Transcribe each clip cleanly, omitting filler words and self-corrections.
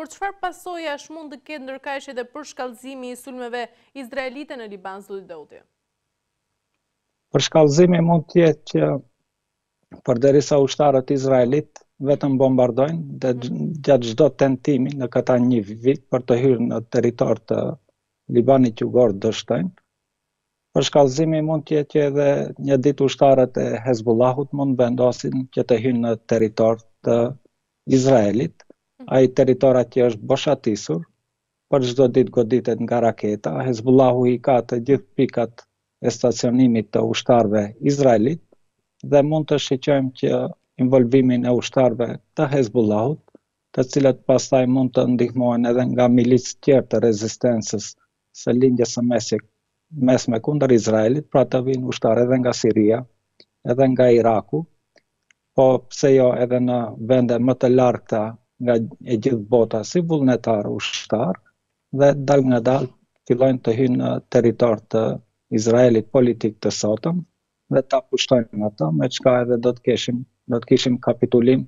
por çfarë pasojash mund të ketë ndërkaqe dhe për shkallëzimi i sulmeve izraelite në Liban, zoti Daudi? Përshkallëzimi mund të jetë që përderisa ushtarët izraelit vetëm bombardojnë dhe gjatë çdo tentimi në këta një vit për të hyrë në territor të Libanit Jugor dështojnë. Përshkallëzimi mund të jetë që edhe një ditë ushtarët e Hezbollahut mund vendosin që të hynë në territor të Izraelit. Ai territor atje është boshatisur, për çdo ditë goditet nga raketa. Hezbollahu i ka të gjithë pikat e stacionimit të ushtarëve izraelit dhe mund të shiqojmë që involvimin e ushtarëve të Hezbollahut, të cilët pastaj mund të ndihmohen edhe nga milicë tjerë të rezistencës së lindjes së mesme kundër Izraelit, pra të vinë ushtarë edhe nga Siria, edhe nga Iraku, po pse jo edhe në vende më të largëta nga e gjithë bota si vullnetar ushtar, dhe dal nga dal fillojnë të hynë në territor të Izraelit politik të sotëm dhe ta pushtojnë ato, me çka edhe do të kishim kapitulim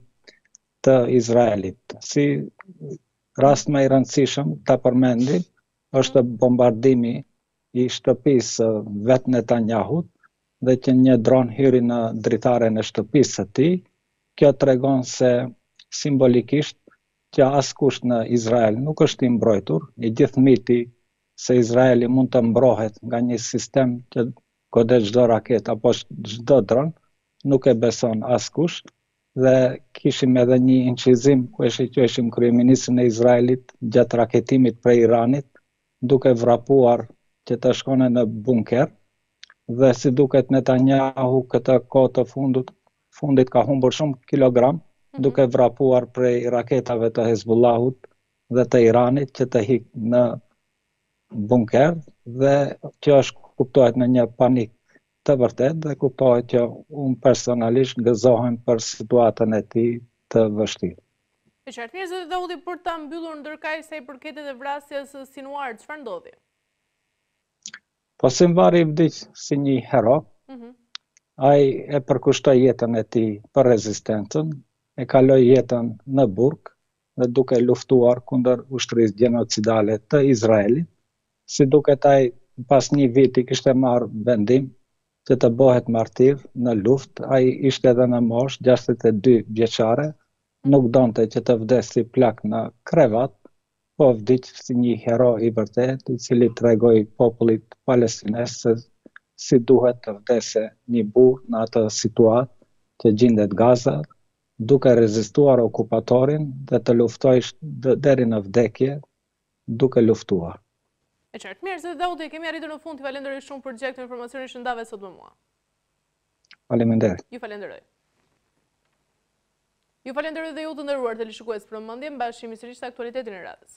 të Izraelit. Si rast më i rëndësishëm ta përmendim është bombardimi i shtëpisë vet Netanyahut dhe që një dron hyri në dritaren e shtëpisë së tij. Kjo tregon se simbolikisht që askush në Izrael nuk është i mbrojtur, i gjithë miti se Izraeli mund të mbrohet nga një sistem që godet çdo raket apo çdo dron, nuk e beson askush, dhe kishim edhe një incizim ku e shiqeshim kryeministrin e Izraelit gjatë raketimit prej Iranit, duke vrapuar që të shkone në bunker, dhe si duket Netanyahu këtë kohë të fundit ka humbur shumë kilogram, duke vrapuar prej raketave të Hezbollahut dhe të Iranit që të hikë në bunker, dhe që kuptohet në një panik të vërtet dhe kuptohet që unë personalisht gëzohem për situatën e tij të vështirë. E qartë, mirë zoti Daudi, për ta mbyllur ndërkaq sa i përket edhe vrasjes së Sinuar, çfarë ndodhi? Po Sinvari vdiq si një hero. Ai e përkushtoi jetën e tij për rezistencën, e kaloi jetën në burg dhe duke luftuar kundër ushtrisë gjenocidale të Izraelit. Si duket ai pas një viti kishte marrë vendim që të bëhet martir në luftë. Ai ishte edhe në moshë 62 vjeçare, nuk donte që të vdes si plak në krevat, po vdiq si një hero i vërtet, i cili tregoi popullit palestines se si duhet të vdese një burr në atë situatë që gjendet Gaza, duke rezistuar okupatorin dhe të luftoj deri në vdekje, duke luftuar. E qartë, mirë zoti Daudi, kemi arritur në fund, të falenderoj shumë për gjekt informacionin që ndave sot me mua. Faleminderit. Ju falenderoj. Ju falenderoj dhe ju të nderuar televizionistët për vëmendjen, bashkëmi sërish të aktualitetin e radhës.